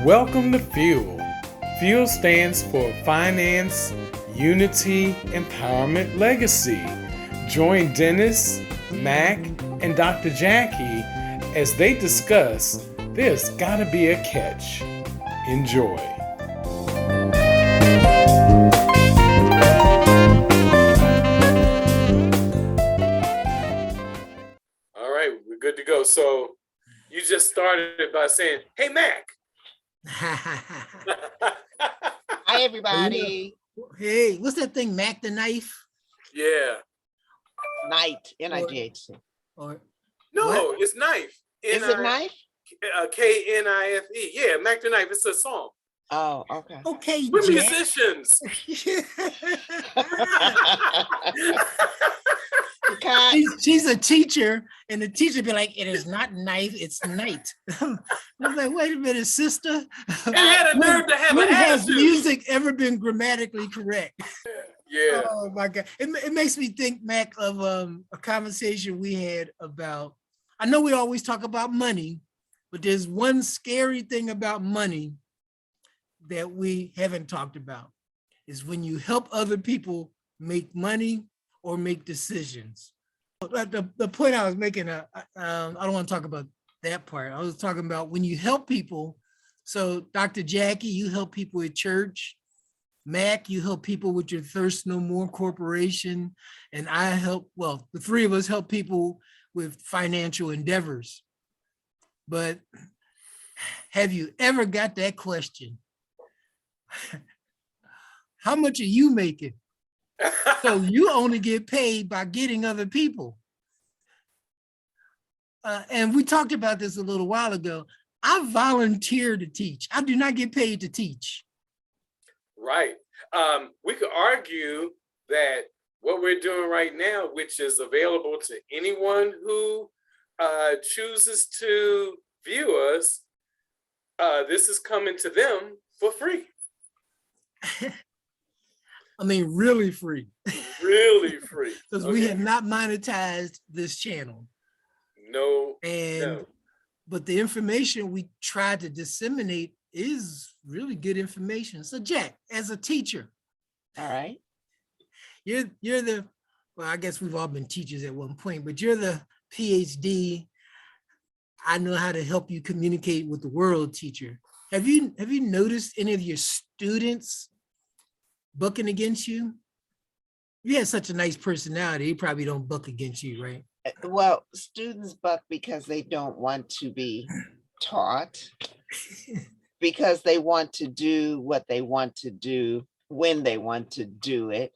Welcome to Fuel. Fuel stands for Finance, Unity, Empowerment, Legacy. Join Dennis, Mac, and Dr. Jackie as they discuss There's Gotta Be a Catch. Enjoy. All right, we're good to go. So you just started by saying, "Hey, Mac." Hi, everybody. Hey, what's that thing, Mac the Knife? Yeah. Knight, N-I-G-H-T. Or No, what? it's Knife. Is it knife? K-N-I-F-E. Yeah, Mac the Knife. It's a song. Oh, okay. Okay, We're Jack. musicians. She's a teacher, and the teacher be like, "It is not knife, it's night." I'm like, wait a minute, sister. It had a nerve to have When an has attitude. music ever been grammatically correct? Yeah. Oh my God. It makes me think, Mac, of a conversation we had about, I know we always talk about money, but there's one scary thing about money that we haven't talked about, is when you help other people make money or make decisions. The point I was making, I don't want to talk about that part. I was talking about when you help people. So Dr. Jackie, you help people at church. Mac, you help people with your Thirst No More Corporation. And I help, well, the three of us help people with financial endeavors. But have you ever got that question? How much are you making? So you only get paid by getting other people. And we talked about this a little while ago. I volunteer to teach. I do not get paid to teach. Right. We could argue that what we're doing right now, which is available to anyone who chooses to view us, this is coming to them for free. I mean, really free. Really free. Because we have not monetized this channel. No. But the information we try to disseminate is really good information. So Jack, as a teacher, All right. you're the, well, I guess we've all been teachers at one point, but you're the PhD. I know how to help you communicate with the world teacher. Have you noticed any of your students bucking against you? You have such a nice personality, they probably don't buck against you, right? Well, students buck because they don't want to be taught, because they want to do what they want to do when they want to do it,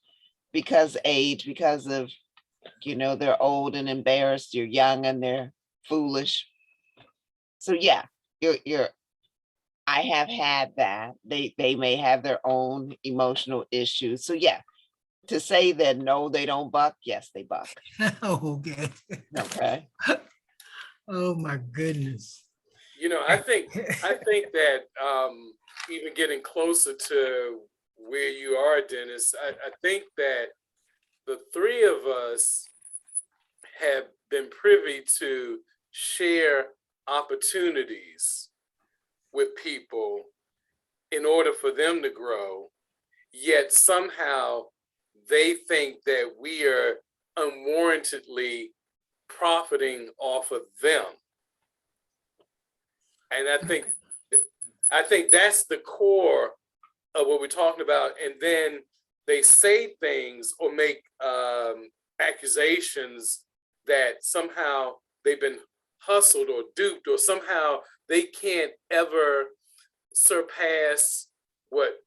because age, because of, they're old and embarrassed, you're young and they're foolish. So yeah, I have had that. They may have their own emotional issues. So yeah, to say that no, they don't buck, yes, they buck. Okay. Okay. Oh my goodness. I think that even getting closer to where you are, Dennis, I think that the three of us have been privy to share opportunities with people in order for them to grow, yet somehow they think that we are unwarrantedly profiting off of them. And I think that's the core of what we're talking about. And then they say things or make accusations that somehow they've been hustled or duped, or somehow they can't ever surpass what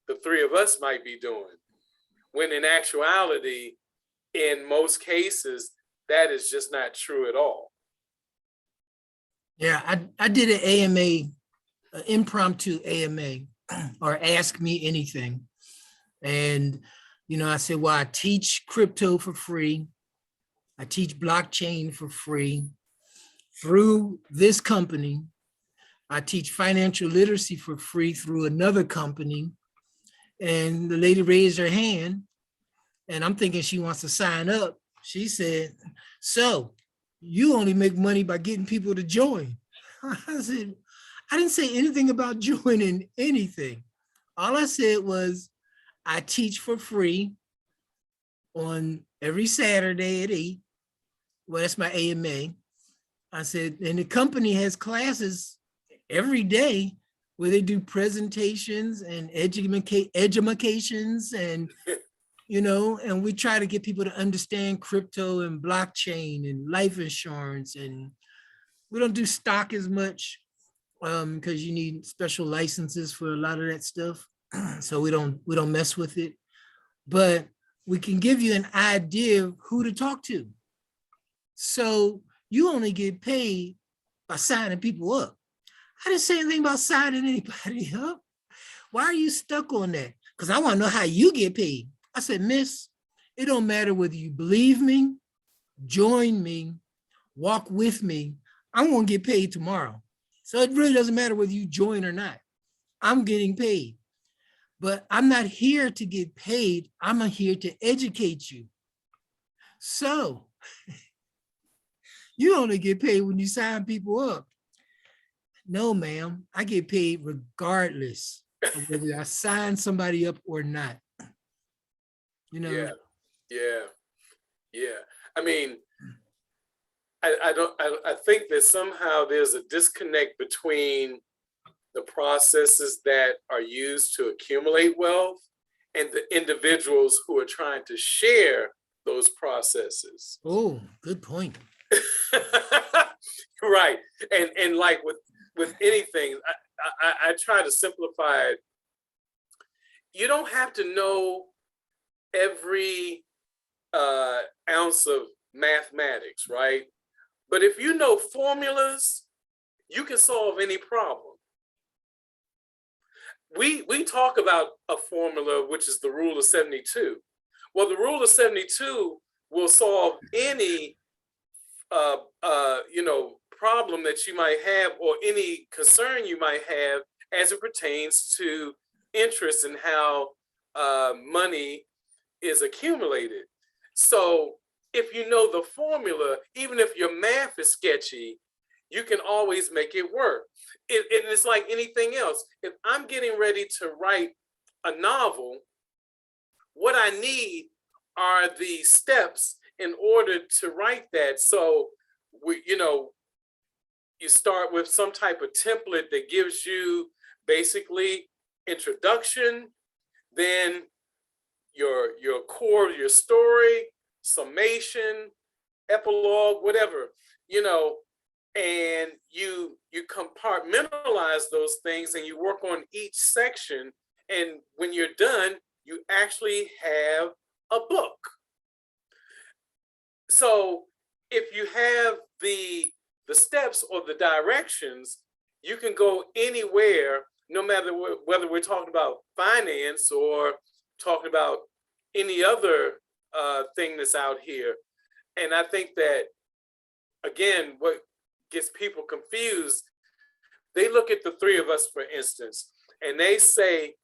the three of us might be doing. When in actuality, in most cases, that is just not true at all. Yeah, I did an AMA, an impromptu AMA, or Ask Me Anything. And, I said, well, I teach crypto for free. I teach blockchain for free. Through this company, I teach financial literacy for free through another company. And the lady raised her hand, and I'm thinking she wants to sign up. She said, so you only make money by getting people to join. I said, I didn't say anything about joining anything. All I said was I teach for free on every Saturday at 8. Well, that's my AMA. I said, and the company has classes every day where they do presentations and edumacations and, and we try to get people to understand crypto and blockchain and life insurance. And we don't do stock as much because you need special licenses for a lot of that stuff. So we don't mess with it, but we can give you an idea of who to talk to. So you only get paid by signing people up. I didn't say anything about signing anybody up. Why are you stuck on that? Because I want to know how you get paid. I said, miss, it don't matter whether you believe me, join me, walk with me. I'm going to get paid tomorrow. So it really doesn't matter whether you join or not. I'm getting paid. But I'm not here to get paid. I'm here to educate you. So you only get paid when you sign people up. No, ma'am, I get paid regardless of whether I sign somebody up or not. Yeah. I mean, I think that somehow there's a disconnect between the processes that are used to accumulate wealth and the individuals who are trying to share those processes. Oh, good point. Right. And like with anything, I try to simplify it. You don't have to know every ounce of mathematics, right? But if you know formulas, you can solve any problem. We talk about a formula, which is the rule of 72. Well, the rule of 72 will solve any problem that you might have or any concern you might have as it pertains to interest and how money is accumulated. So if you know the formula, even if your math is sketchy, you can always make it work. It's like anything else. If I'm getting ready to write a novel, what I need are the steps in order to write that. So you start with some type of template that gives you basically introduction, then your core of your story, summation, epilogue, whatever, and you compartmentalize those things and you work on each section. And when you're done, you actually have a book. So if you have the steps or the directions, you can go anywhere, no matter whether we're talking about finance or talking about any other thing that's out here. And I think that, again, what gets people confused, they look at the three of us, for instance, and they say,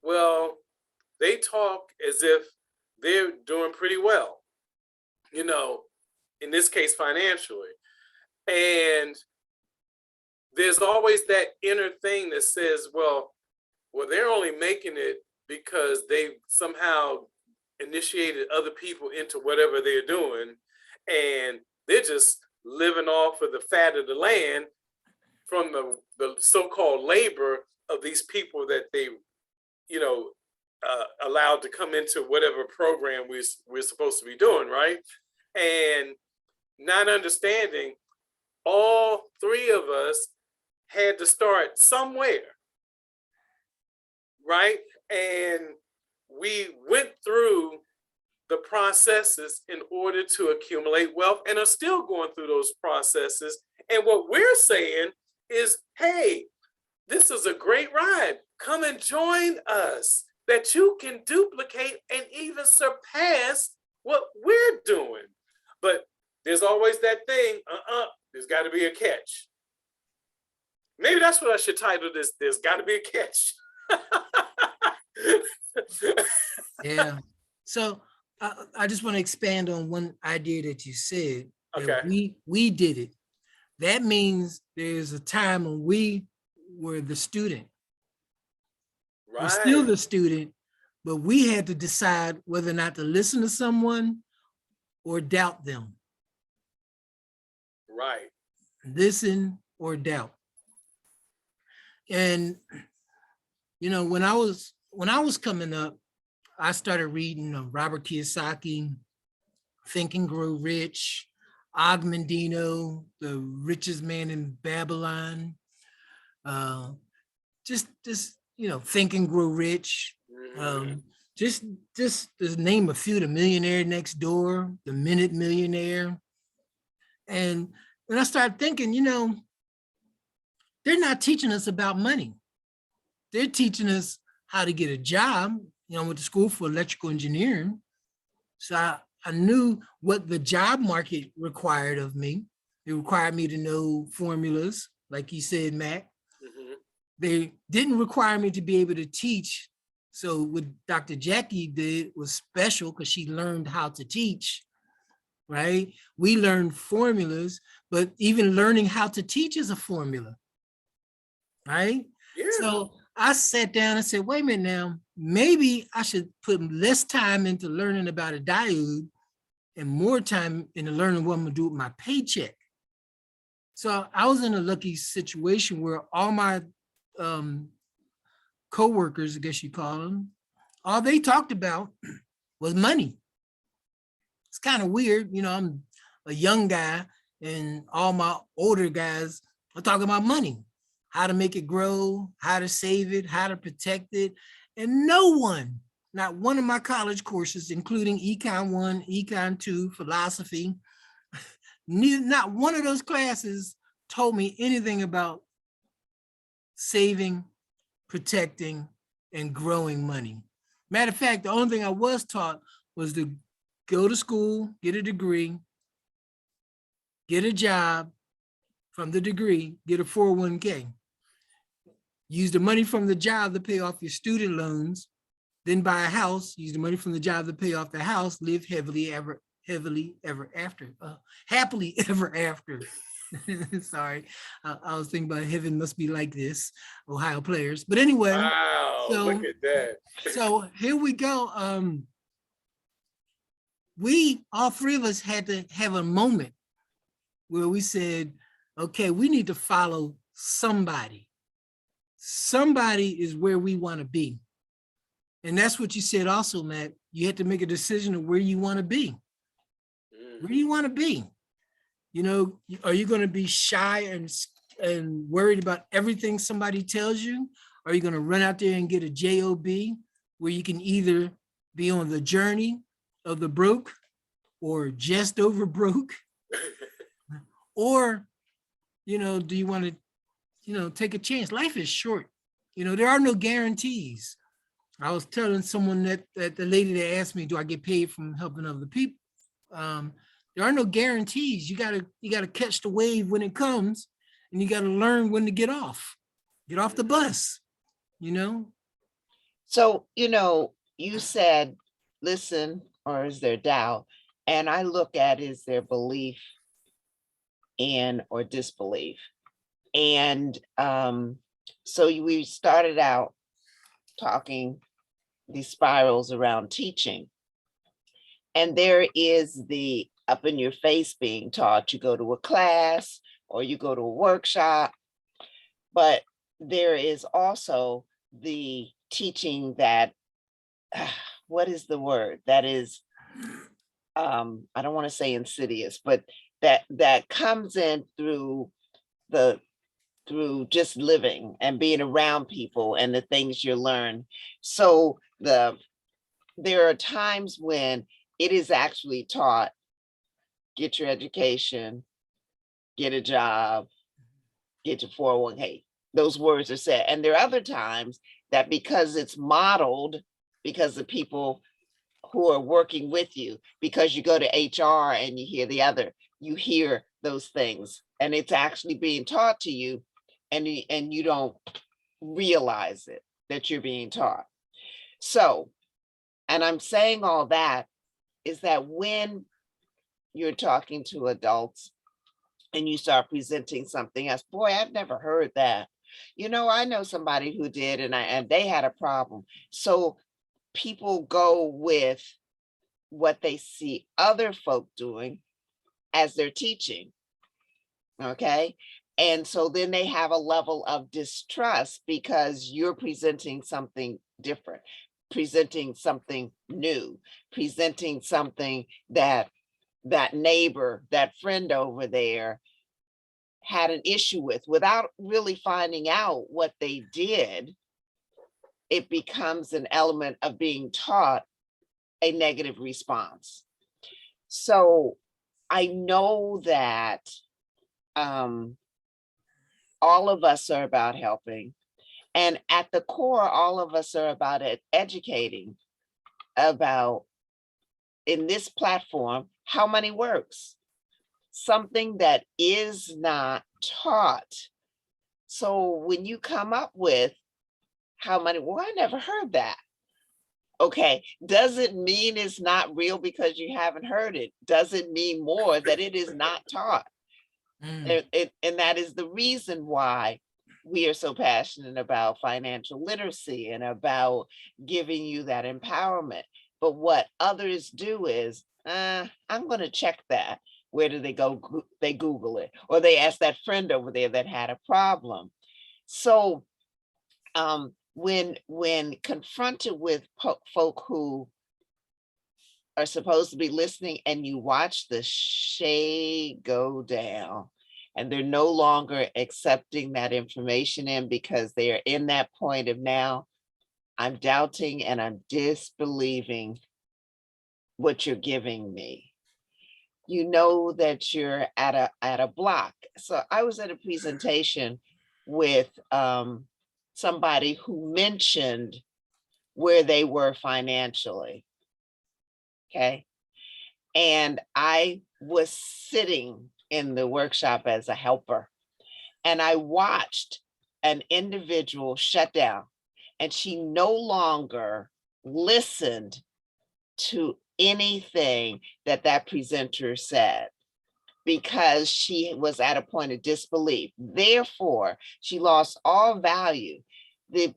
well, they talk as if they're doing pretty well, in this case, financially. And there's always that inner thing that says, well, they're only making it because they somehow initiated other people into whatever they're doing. And they're just living off of the fat of the land from the so-called labor of these people that they, allowed to come into whatever program we're supposed to be doing, right? And not understanding, all three of us had to start somewhere, right? And we went through the processes in order to accumulate wealth and are still going through those processes. And what we're saying is, hey, this is a great ride. Come and join us, that you can duplicate and even surpass what we're doing. But there's always that thing, there's got to be a catch. Maybe that's what I should title this. There's got to be a catch. Yeah. So I just want to expand on one idea that you said. Okay. We did it. That means there's a time when we were the student. We're Right. still the student, but we had to decide whether or not to listen to someone or doubt them. Right. Listen or doubt. And you know, when I was coming up, I started reading Robert Kiyosaki, Think and Grow Rich, Og Mandino, The Richest Man in Babylon. Just you know, Think and Grow Rich. Just to name a few: The Millionaire Next Door, The Minute Millionaire. And I started thinking, you know, they're not teaching us about money. They're teaching us how to get a job. You know, I went to school for electrical engineering. So I knew what the job market required of me. It required me to know formulas, like you said, Mac. They didn't require me to be able to teach. So what Dr. Jackie did was special because she learned how to teach, right? We learned formulas, but even learning how to teach is a formula, right? Yeah. So I sat down and said, wait a minute now, maybe I should put less time into learning about a diode and more time into learning what I'm gonna do with my paycheck. So I was in a lucky situation where all my co-workers, I guess you call them, all they talked about was money. It's kind of weird, you know, I'm a young guy and all my older guys are talking about money, how to make it grow, how to save it, how to protect it. And no one, not one of my college courses, including Econ 1, Econ 2, philosophy, not one of those classes told me anything about saving, protecting, and growing money. Matter of fact, the only thing I was taught was to go to school, get a degree, get a job from the degree, get a 401k. Use the money from the job to pay off your student loans, then buy a house, use the money from the job to pay off the house, live happily ever after. Sorry, I was thinking about heaven must be like this, Ohio players. But anyway, Wow, look at that. So here we go. We, all three of us, had to have a moment where we said, okay, we need to follow somebody. Somebody is where we want to be. And that's what you said also, Matt. You had to make a decision of where you want to be. Where do you want to be? You know, are you going to be shy and worried about everything somebody tells you? Are you going to run out there and get a job where you can either be on the journey of the broke or just over broke? Or, you know, do you want to, you know, take a chance? Life is short. You know, there are no guarantees. I was telling someone that the lady that asked me, do I get paid from helping other people? There are no guarantees. You gotta catch the wave when it comes, and you gotta learn when to get off the bus, you know? So, you know, you said, listen, or is there doubt? And I look at, is there belief in or disbelief? And so we started out talking these spirals around teaching. And there is the up in your face being taught. You go to a class or you go to a workshop, but there is also the teaching that, what is the word? That is, I don't want to say insidious, but that comes in through just living and being around people and the things you learn. So there are times when it is actually taught, get your education, get a job, get your 401k. Those words are said. And there are other times that because it's modeled, because the people who are working with you, because you go to HR and you hear those things, and it's actually being taught to you, and you don't realize it, that you're being taught. So, and I'm saying all that is that when you're talking to adults and you start presenting something else, boy, I've never heard that, You know, I know somebody who did, and they had a problem. So people go with what they see other folk doing as they're teaching. Okay. And so then they have a level of distrust because you're presenting something different, presenting something new, presenting something that that neighbor, that friend over there had an issue with without really finding out what they did. It becomes an element of being taught a negative response. So I know that um, all of us are about helping. And at the core, all of us are about educating about, in this platform, how money works, something that is not taught. So when you come up with how money, well, I never heard that. Okay, doesn't mean it's not real because you haven't heard it. Doesn't mean more that it is not taught. And that is the reason why we are so passionate about financial literacy and about giving you that empowerment. But what others do is, I'm going to check that. Where do they go? They Google it, or they ask that friend over there that had a problem. So when confronted with folk who are supposed to be listening and you watch the shade go down and they're no longer accepting that information in because they are in that point of now, I'm doubting and I'm disbelieving what you're giving me. You know that you're at a block. So I was at a presentation with somebody who mentioned where they were financially. Okay. And I was sitting in the workshop as a helper, and I watched an individual shut down, and she no longer listened to anything that that presenter said because she was at a point of disbelief. Therefore, she lost all value. The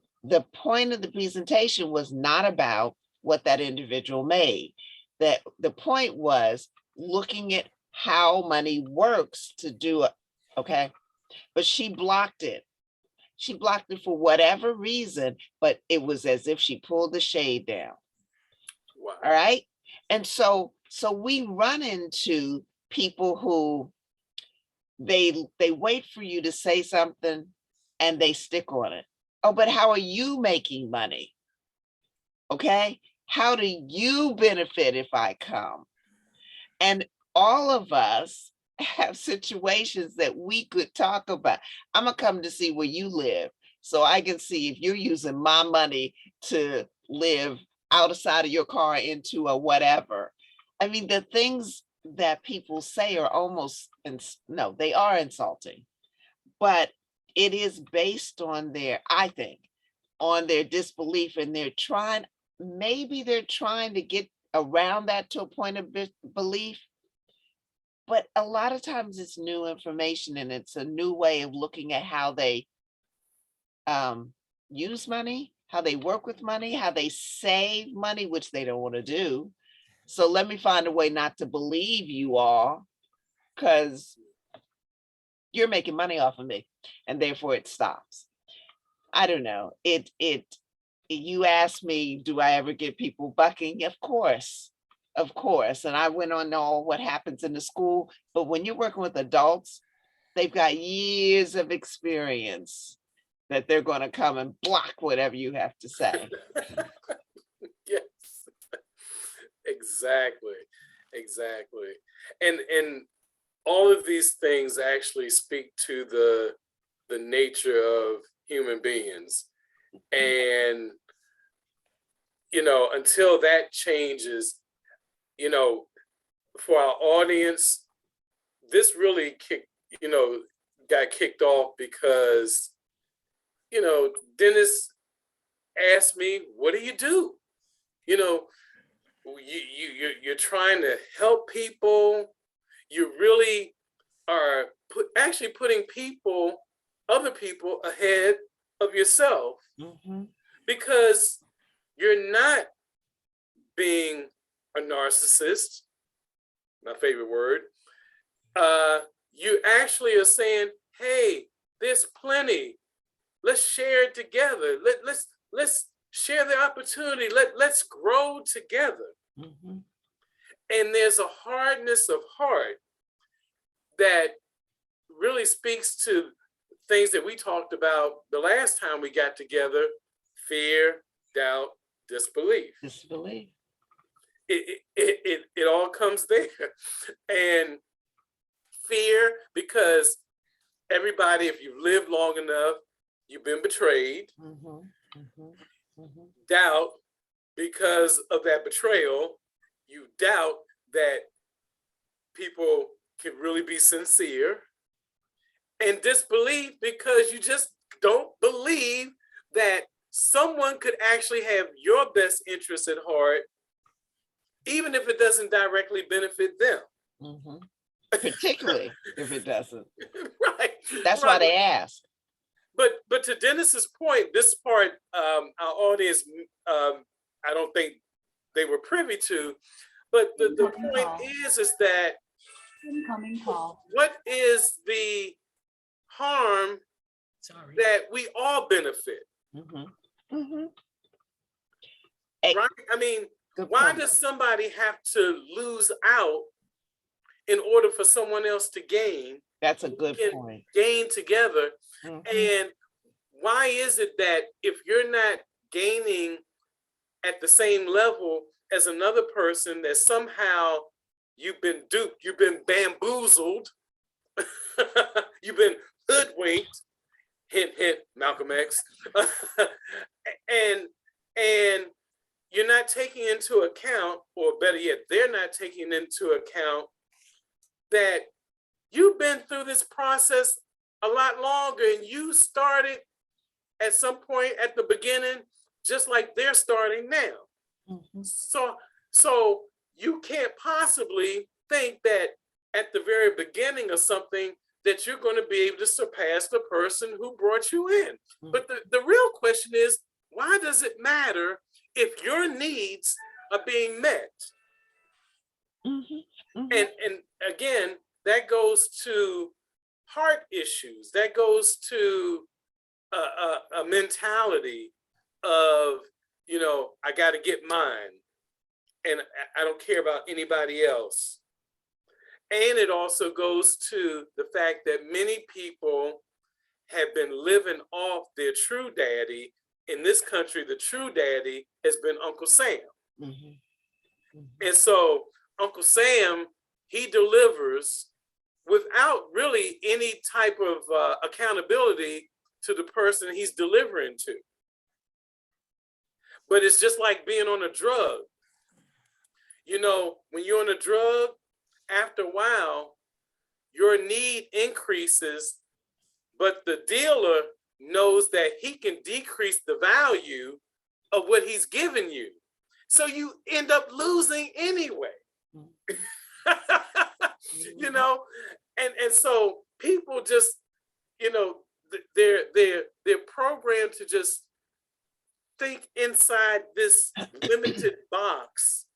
point of the presentation was not about what that individual made. That the point was looking at how money works to do it. Okay. But she blocked it. She blocked it for whatever reason, but it was as if she pulled the shade down. Wow. All right. And so we run into people who they wait for you to say something and they stick on it. Oh, but how are you making money? Okay. How do you benefit if I come? And all of us have situations that we could talk about. I'm gonna come to see where you live so I can see if you're using my money to live outside of your car into a whatever. I mean, the things that people say are almost, no, they are insulting, but it is based on their, I think, on their disbelief, and maybe they're trying to get around that to a point of belief. But a lot of times it's new information and it's a new way of looking at how they use money, how they work with money, how they save money, which they don't want to do. So let me find a way not to believe you all because you're making money off of me and therefore it stops. I don't know. You asked me, do I ever get people bucking? Of course. Of course. And I went on all what happens in the school. But when you're working with adults, they've got years of experience that they're going to come and block whatever you have to say. Yes. Exactly. Exactly. And all of these things actually speak to the nature of human beings. And until that changes, for our audience, this really got kicked off because, Dennis asked me, what do you do? You're trying to help people. You really are actually putting people other people ahead of yourself, Mhm. because you're not being a narcissist, my favorite word. You actually are saying, hey, there's plenty. Let's share it together. Let's share the opportunity. Let's grow together. Mhm. And there's a hardness of heart that really speaks to things that we talked about the last time we got together: fear, doubt, disbelief. Disbelief. It all comes there. And fear, because everybody, if you've lived long enough, you've been betrayed. Mhm. Mhm. Mhm. Doubt, because of that betrayal, you doubt that people can really be sincere. And disbelief, because you just don't believe that someone could actually have your best interest at heart, even if it doesn't directly benefit them. Mhm. Particularly if it doesn't. Right. That's right. why they ask. But to Dennis's point, this part, our audience, I don't think they were privy to. But the point is that Incoming call. what is the harm Sorry. that we all benefit? Mhm. Mhm. Right? I mean, Good why point. does somebody have to lose out in order for someone else to gain? That's a good Can point. gain together. Mhm. And why is it that if you're not gaining at the same level as another person, that somehow you've been duped, you've been bamboozled, you've been hoodwinked, hint, hint, Malcolm X, and you're not taking into account, or better yet, they're not taking into account that you've been through this process a lot longer, and you started at some point at the beginning, just like they're starting now. Mhm. So you can't possibly think that at the very beginning of something that you're going to be able to surpass the person who brought you in. But the real question is, why does it matter if your needs are being met? Mhm. Mhm. And again, that goes to heart issues. That goes to a mentality of, I got to get mine, and I don't care about anybody else. And it also goes to the fact that many people have been living off their true daddy. In this country, the true daddy has been Uncle Sam. Mhm. Mhm. And so Uncle Sam, he delivers without really any type of accountability to the person he's delivering to. But it's just like being on a drug. When you're on a drug, after a while, your need increases, but the dealer knows that he can decrease the value of what he's giving you. So you end up losing anyway. you know, and so people just, they're programmed to just think inside this limited box.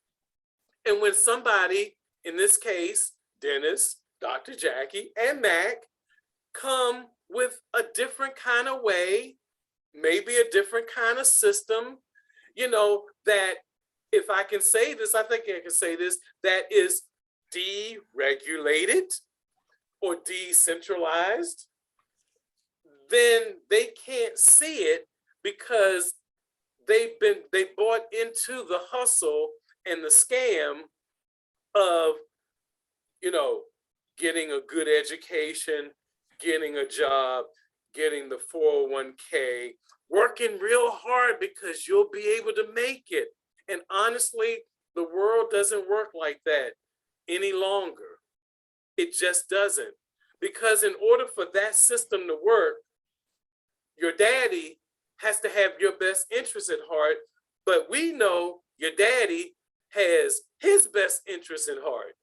And when somebody, in this case, Dennis, Dr. Jackie, and Mac, come with a different kind of way, maybe a different kind of system, that, if I can say this, I think I can say this, that is deregulated or decentralized, then they can't see it because they bought into the hustle and the scam of, getting a good education, getting a job, getting the 401k, working real hard because you'll be able to make it. And honestly, the world doesn't work like that any longer. It just doesn't. Because in order for that system to work, your daddy has to have your best interest at heart. But we know your daddy has his best interest at heart.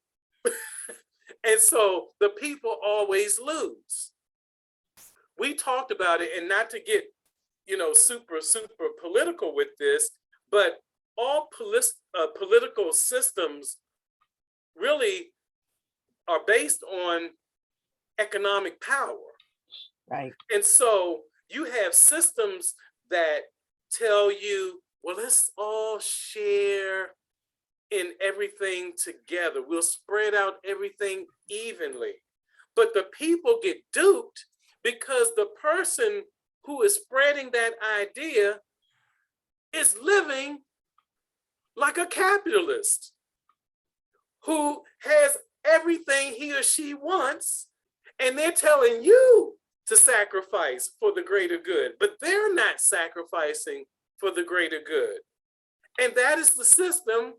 And so the people always lose. we talked about it, and not to get, super political with this, but all political systems really are based on economic power. Right. And so you have systems that tell you, well, let's all share in everything together. We'll spread out everything evenly. But the people get duped because the person who is spreading that idea is living like a capitalist who has everything he or she wants, and they're telling you to sacrifice for the greater good, but they're not sacrificing for the greater good. And that is the system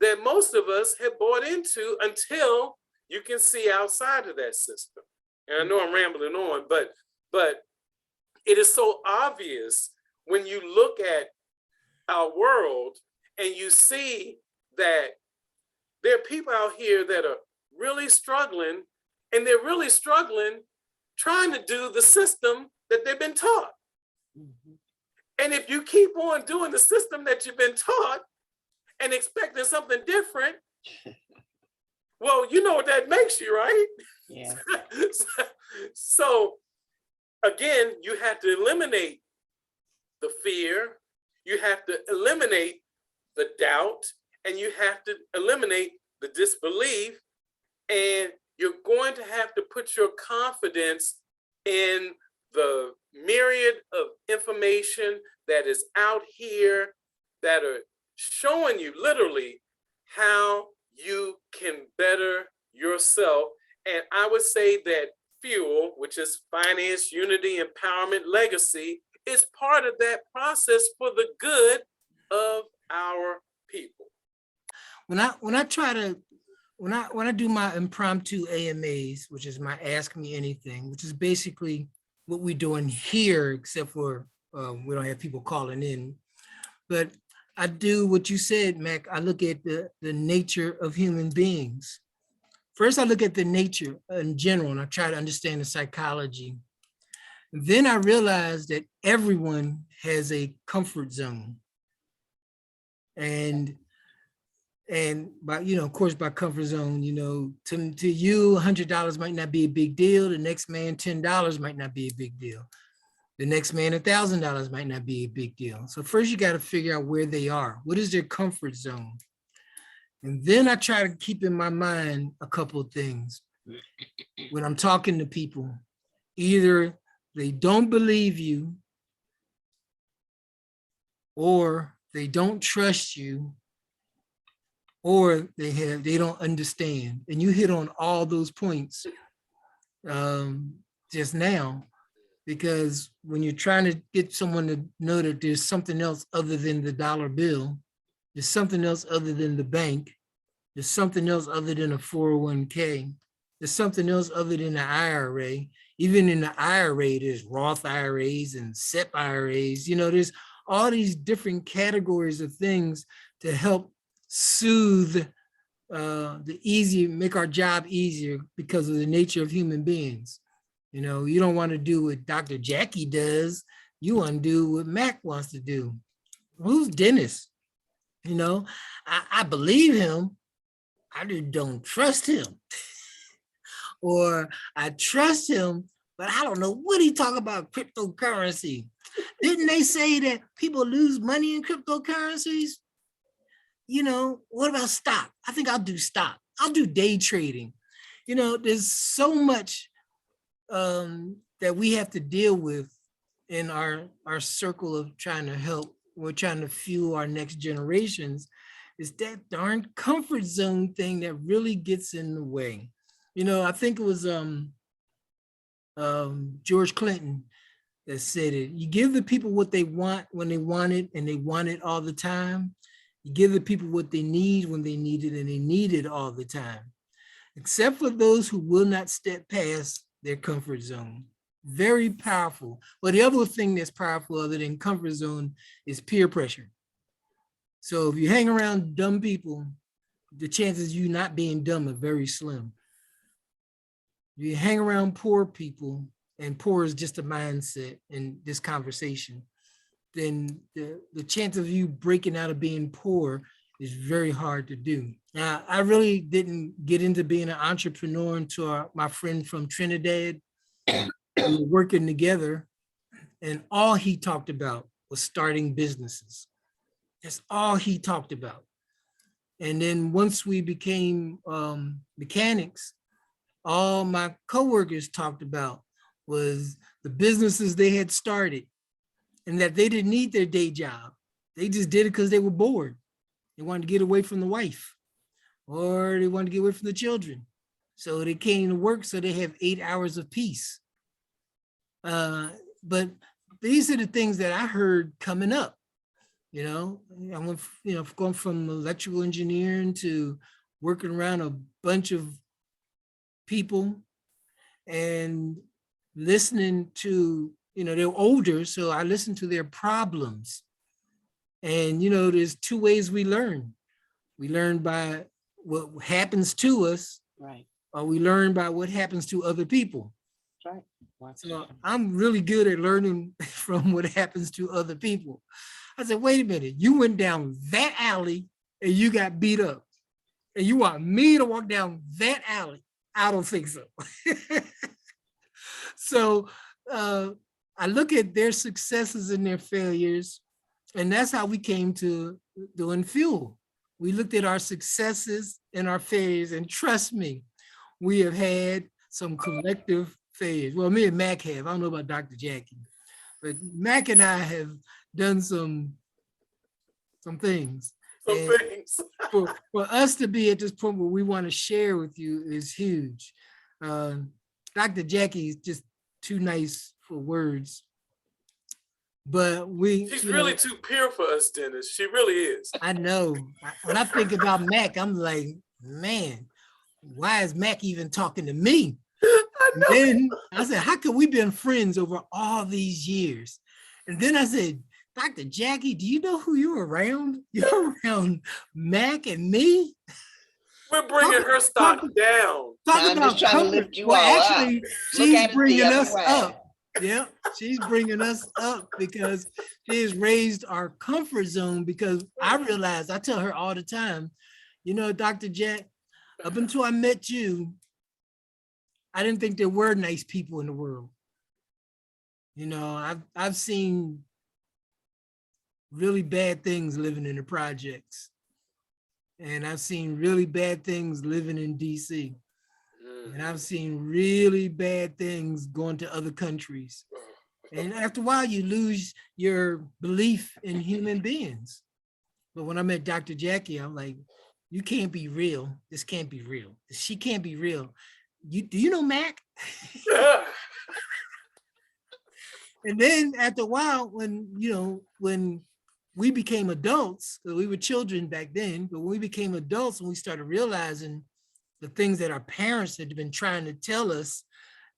that most of us have bought into until you can see outside of that system. And I know I'm rambling on, but it is so obvious when you look at our world and you see that there are people out here that are really struggling, and they're really struggling trying to do the system that they've been taught. Mhm. And if you keep on doing the system that you've been taught and expecting something different, well, you know what that makes you, right? Yeah. So again, you have to eliminate the fear, you have to eliminate the doubt, and you have to eliminate the disbelief, and you're going to have to put your confidence in the myriad of information that is out here that are showing you literally how you can better yourself. And I would say that FUEL, which is Finance, Unity, Empowerment, Legacy, is part of that process for the good of our people. When I do my impromptu AMAs, which is my Ask Me Anything, which is basically what we're doing here, except for we don't have people calling in. But I do what you said, Mac. I look at the nature of human beings. First, I look at the nature in general, and I try to understand the psychology. Then I realize that everyone has a comfort zone. And by, of course, by comfort zone, to you, $100 might not be a big deal. The next man, $10 might not be a big deal. The next man, $1,000 might not be a big deal. So first you got to figure out where they are. What is their comfort zone? And then I try to keep in my mind a couple of things. When I'm talking to people, either they don't believe you, or they don't trust you, or they don't understand. And you hit on all those points just now, because when you're trying to get someone to know that there's something else other than the dollar bill, there's something else other than the bank, there's something else other than a 401k, there's something else other than the IRA. Even in the IRA, there's Roth IRAs and SEP IRAs. There's all these different categories of things to help soothe make our job easier because of the nature of human beings. You don't want to do what Dr. Jackie does. You want to do what Mac wants to do. Who's Dennis? I believe him. I just don't trust him. Or I trust him, but I don't know what he talk about cryptocurrency. Didn't they say that people lose money in cryptocurrencies? What about stock? I think I'll do stock. I'll do day trading. There's so much that we have to deal with in our circle of trying to help. We're trying to fuel our next generations. Is that darn comfort zone thing that really gets in the way. I think it was George Clinton that said it. You give the people what they want when they want it, and they want it all the time. You give the people what they need when they need it, and they need it all the time, except for those who will not step past their comfort zone. Very powerful. But the other thing that's powerful other than comfort zone is peer pressure. So if you hang around dumb people, the chances of you not being dumb are very slim. If you hang around poor people and poor is just a mindset in this conversation, then the chance of you breaking out of being poor is very hard to do. Now, I really didn't get into being an entrepreneur until my friend from Trinidad. We were working together, and all he talked about was starting businesses. That's all he talked about. And then once we became mechanics, all my coworkers talked about was the businesses they had started, and that they didn't need their day job. They just did it because they were bored. They wanted to get away from the wife, or they wanted to get away from the children. So they came to work so they have 8 hours of peace. But these are the things that I heard coming up. You know, I went, going from electrical engineering to working around a bunch of people and listening to, they're older, so I listened to their problems. And, there's two ways we learn. We learn by what happens to us, Right. or we learn by what happens to other people. Right. So I'm really good at learning from what happens to other people. I said, wait a minute, you went down that alley and you got beat up, and you want me to walk down that alley? I don't think so. So I look at their successes and their failures, and that's how we came to doing Fuel. We looked at our successes and our failures, and trust me, we have had some collective failures. Well, me and Mac have. I don't know about Dr. Jackie, but Mac and I have done some things. For us to be at this point where we want to share with you is huge. Dr. Jackie is just too nice for words. But she's really too pure for us, Dennis. She really is. I know. When I think about Mac, I'm like, man, why is Mac even talking to me? And then I said, how could we been friends over all these years? And then I said, Dr. Jackie, do you know who you're around? You're around Mac and me? We're bringing her stock down. I'm just trying to lift you all actually, up. She's bringing us up. Yeah, she's bringing us up because she has raised our comfort zone, because I realized, I tell her all the time, Dr. Jack, up until I met you, I didn't think there were nice people in the world. I've seen really bad things living in the projects. And I've seen really bad things living in DC. And I've seen really bad things going to other countries. And after a while, you lose your belief in human beings. But when I met Dr. Jackie, I'm like, you can't be real. This can't be real. She can't be real. Do you know Mac? And then after a while, when we became adults, we were children back then, but when we became adults and we started realizing the things that our parents had been trying to tell us,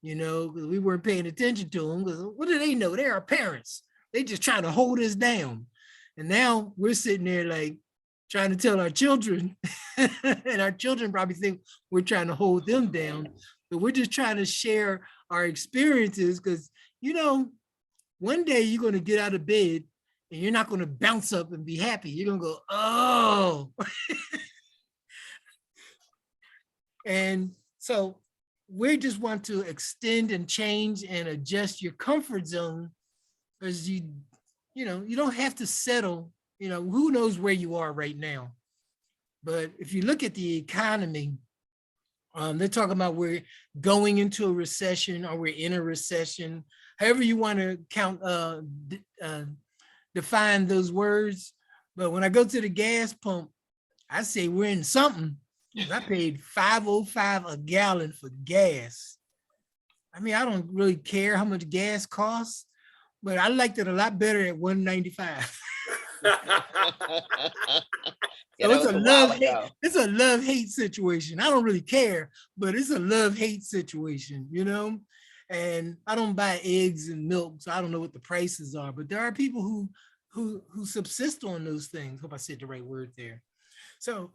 because we weren't paying attention to them, because what do they know? They're our parents. They just trying to hold us down. And now we're sitting there like trying to tell our children, and our children probably think we're trying to hold them down, but we're just trying to share our experiences, because, one day you're going to get out of bed and you're not going to bounce up and be happy. You're going to go, oh. And so we just want to extend and change and adjust your comfort zone, because you don't have to settle. Who knows where you are right now. But if you look at the economy, they're talking about we're going into a recession, or we're in a recession, however you want to define those words. But when I go to the gas pump, I say we're in something. I paid $5.05 a gallon for gas. I mean, I don't really care how much gas costs, but I liked it a lot better at $1.95. So it's a love-hate situation. I don't really care, but it's a love-hate situation, And I don't buy eggs and milk, so I don't know what the prices are. But there are people who subsist on those things. Hope I said the right word there. So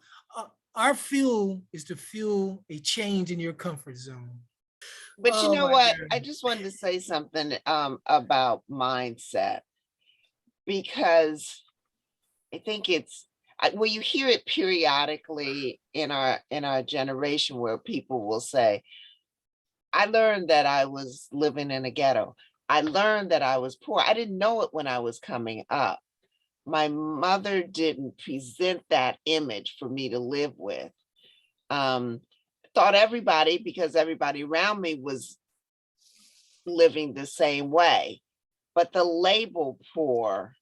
our fuel is to fuel a change in your comfort zone. But you Oh know my what? I God. just wanted to say something about mindset, because I think well, you hear it periodically in our generation where people will say, I learned that I was living in a ghetto. I learned that I was poor. I didn't know it when I was coming up. My mother didn't present that image for me to live with. Um, Thought everybody, because everybody around me was living the same way, but the label poor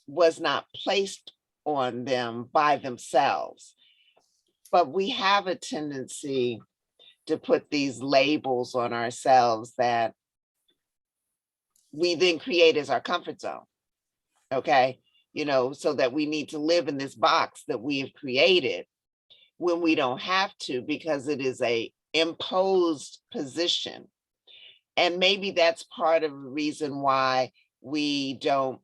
was not placed on them by themselves. But we have a tendency to put these labels on ourselves that we then create as our comfort zone. Okay. So that we need to live in this box that we have created when we don't have to, because it is a imposed position. And maybe that's part of the reason why we don't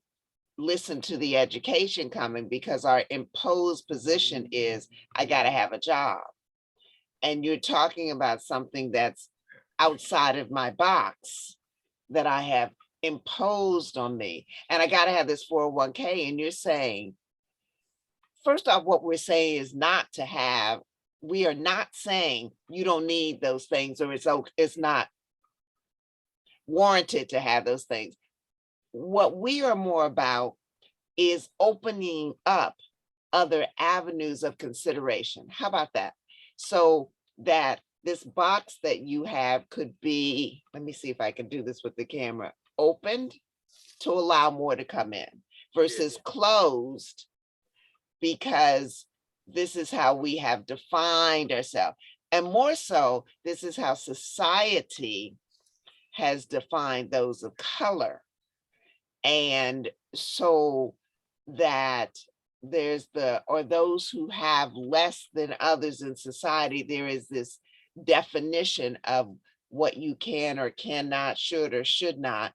listen to the education coming, because our imposed position is, I got to have a job. And you're talking about something that's outside of my box that I have imposed on me. And I got to have this 401k. And you're saying, first off, what we're saying is not to have, we are not saying you don't need those things, or it's not warranted to have those things. What we are more about is opening up other avenues of consideration. How about that? So that this box that you have could be, let me see if I can do this with the camera, opened to allow more to come in, versus closed because this is how we have defined ourselves. And more so, this is how society has defined those of color. And so that there's or those who have less than others in society, there is this definition of what you can or cannot, should or should not.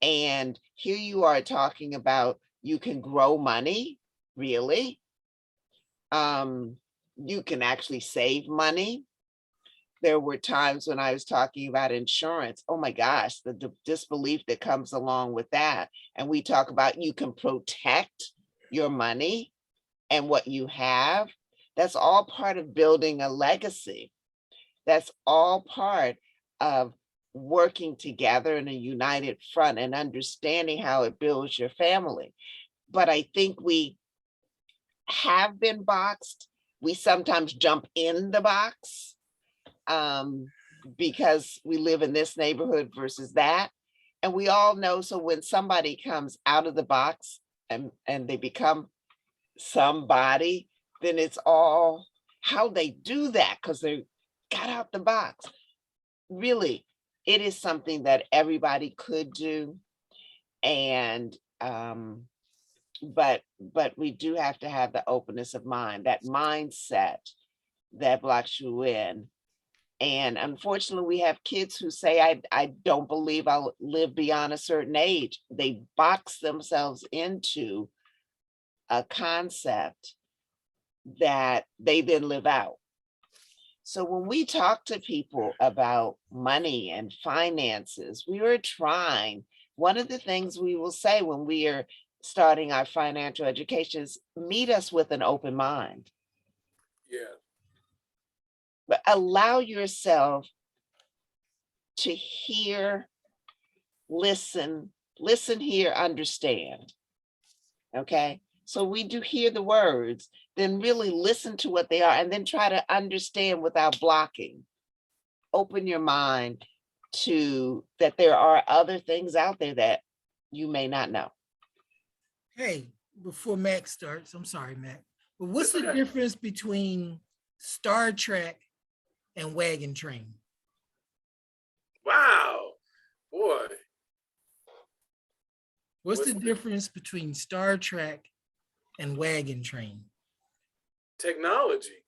And here you are talking about you can grow money, really. You can actually save money. There were times when I was talking about insurance. Oh my gosh, the disbelief that comes along with that. And we talk about you can protect your money and what you have. That's all part of building a legacy. That's all part of working together in a united front and understanding how it builds your family. But I think we have been boxed. We sometimes jump in the box because we live in this neighborhood versus that. And we all know, so when somebody comes out of the box and they become somebody, then it's all how they do that because they got out the box. Really, it is something that everybody could do. And but we do have to have the openness of mind, that mindset that blocks you in. And unfortunately, we have kids who say, I don't believe I'll live beyond a certain age. They box themselves into a concept that they then live out. So when we talk to people about money and finances, we are trying, one of the things we will say when we are starting our financial education is meet us with an open mind. Yeah. But allow yourself to hear, listen, hear, understand. Okay. So we do hear the words, then really listen to what they are, and then try to understand without blocking. Open your mind to that there are other things out there that you may not know. Hey, before Mac starts, I'm sorry, Mac, but what's the difference between Star Trek and Wagon Train? Wow, boy. What's the difference between Star Trek and Wagon Train? Technology.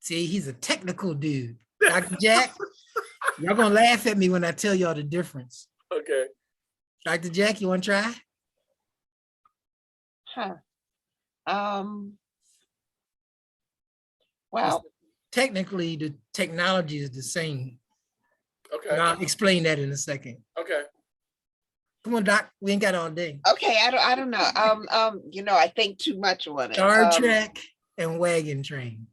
See, he's a technical dude. Dr. Jack, y'all gonna laugh at me when I tell y'all the difference. Okay. Dr. Jack, you wanna try? Well, technically the technology is the same. Okay. And I'll explain that in a second. Okay. Come on, Doc. We ain't got all day. Okay, I don't know. I think too much on it. Star Trek and Wagon Train.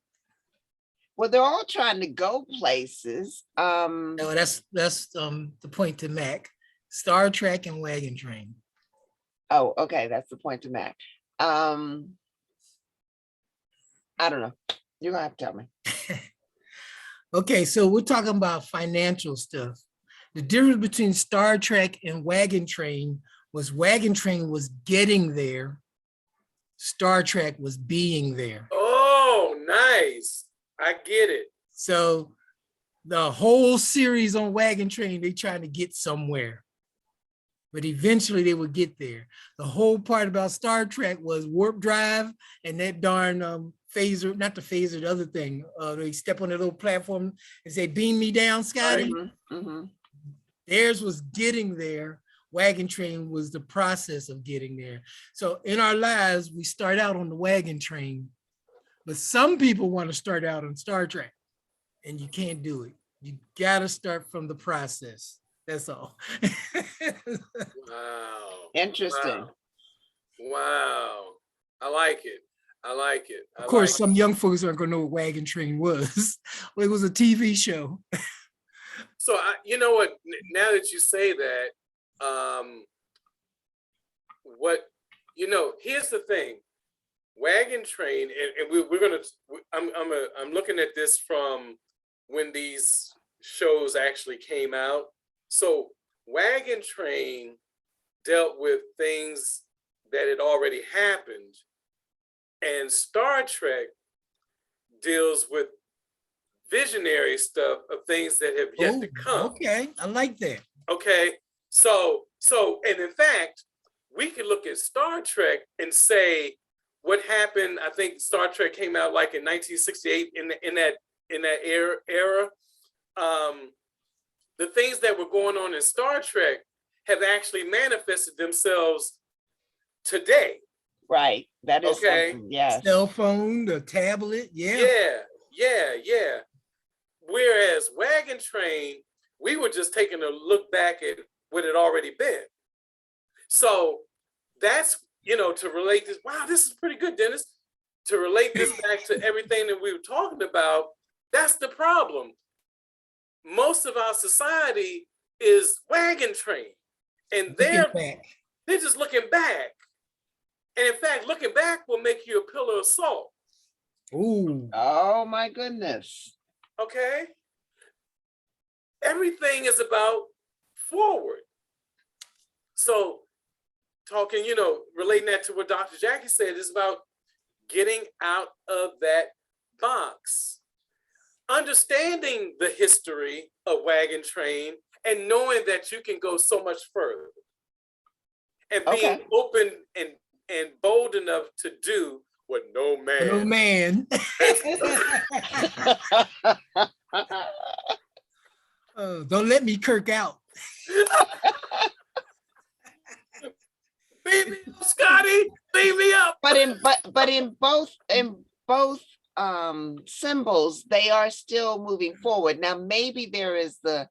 Well, they're all trying to go places. No, that's the point to Mac. Star Trek and Wagon Train. Oh, okay, that's the point to Mac. I don't know. You're gonna have to tell me. Okay, so we're talking about financial stuff. The difference between Star Trek and Wagon Train was getting there. Star Trek was being there. Oh, nice. I get it. So the whole series on Wagon Train, they trying to get somewhere. But eventually they would get there. The whole part about Star Trek was warp drive and that darn phaser, not the phaser, the other thing. They step on the little platform and say, beam me down, Scotty. Theirs was getting there. Wagon Train was the process of getting there. So in our lives, we start out on the Wagon Train, but some people want to start out on Star Trek and you can't do it. You gotta start from the process. That's all. Wow. Interesting. Wow. I like it. I like it. Of course, some young folks aren't gonna know what Wagon Train was. Well, it was a TV show. So you know what? Now that you say that, here's the thing. Wagon Train, and we're gonna. I'm looking at this from when these shows actually came out. So Wagon Train dealt with things that had already happened, and Star Trek deals with visionary stuff of things that have yet to come. Okay, I like that. Okay, so and in fact, we can look at Star Trek and say what happened. I think Star Trek came out like in 1968 in that era. The things that were going on in Star Trek have actually manifested themselves today. Right. That is okay. Something. Yes. Cell phone, the tablet. Yeah. Yeah. Whereas Wagon Train, we were just taking a look back at what had already been. So that's, to relate this. Wow, this is pretty good, Dennis. To relate this back to everything that we were talking about, that's the problem. Most of our society is Wagon Train, and they're just looking back. And in fact, looking back will make you a pillar of salt. Ooh. Oh my goodness. Okay. Everything is about forward. So talking, relating that to what Dr. Jackie said, is about getting out of that box. Understanding the history of Wagon Train and knowing that you can go so much further. And being open and bold enough to do what no man. Don't let me kirk out. Beat me up, Scotty. Beat me up. But in both symbols, they are still moving forward. Now maybe there is the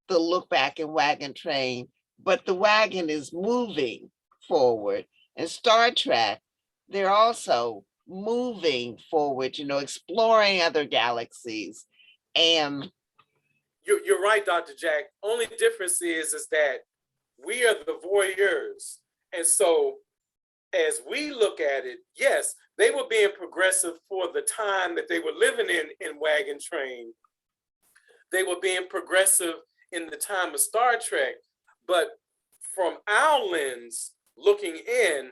look back in Wagon Train, but the wagon is moving forward. In Star Trek, they're also moving forward, exploring other galaxies. And you're right, Dr. Jack. Only difference is that we are the voyeurs. And so as we look at it, yes, they were being progressive for the time that they were living in Wagon Train. They were being progressive in the time of Star Trek. But from our lens, looking in,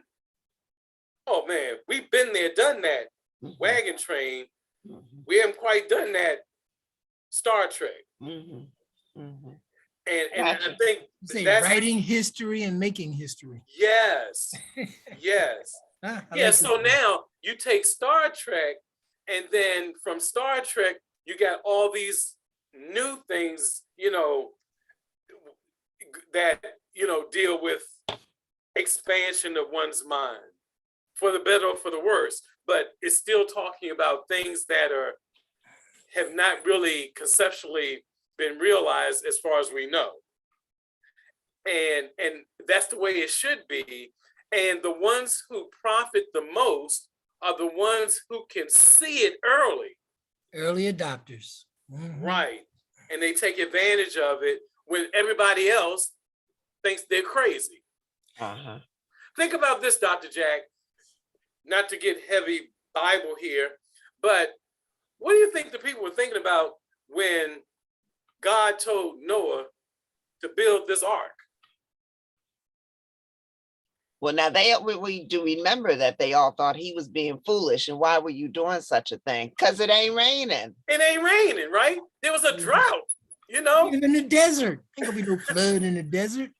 oh man, we've been there, done that. Wagon Train. We haven't quite done that. Star Trek. And I think that's writing history and making history. Yes. So now you take Star Trek, and then from Star Trek, you got all these new things, that, deal with expansion of one's mind, for the better or for the worse. But it's still talking about things that are have not really conceptually been realized as far as we know. And that's the way it should be. And the ones who profit the most are the ones who can see it early. Early adopters. Mhm. Right. And they take advantage of it when everybody else thinks they're crazy. Uh-huh. Think about this, Dr. Jack, not to get heavy Bible here, but what do you think the people were thinking about when God told Noah to build this ark? Well, now we do remember that they all thought he was being foolish. And why were you doing such a thing? Because it ain't raining. It ain't raining, right? There was a drought, you know? Even in the desert. Ain't gonna be no flood in the desert.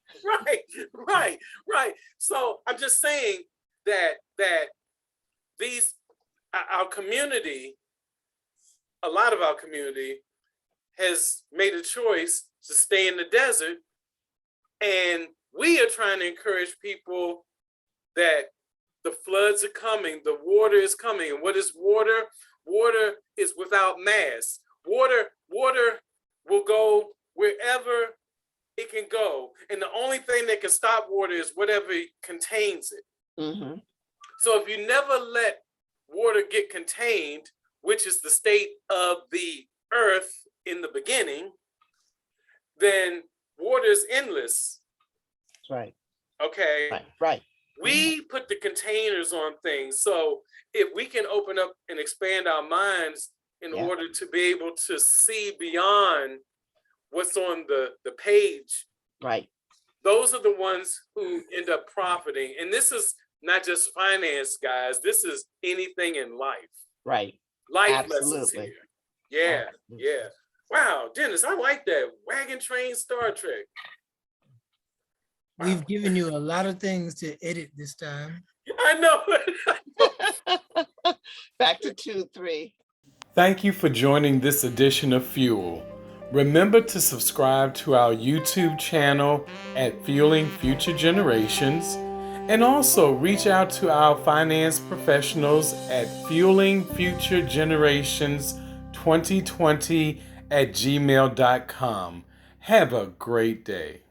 Right. So I'm just saying that these our community, a lot of our community has made a choice to stay in the desert, and we are trying to encourage people that the floods are coming, the water is coming. And what is water? Water is without mass. Water will go wherever it can go. And the only thing that can stop water is whatever contains it. Mm-hmm. So if you never let water get contained, which is the state of the earth in the beginning, then water is endless. Right. Okay. Right. We put the containers on things. So if we can open up and expand our minds in order to be able to see beyond what's on the page, right, those are the ones who end up profiting. And this is not just finance, guys. This is anything in life. Right. Life lessons here. Yeah. Absolutely. Yeah. Wow, Dennis, I like that. Wagon Train Star Trek. We've given you a lot of things to edit this time. I know. Back to 2-3. Thank you for joining this edition of Fuel. Remember to subscribe to our YouTube channel at Fueling Future Generations, and also reach out to our finance professionals at Fueling Future Generations 2020 @gmail.com. Have a great day.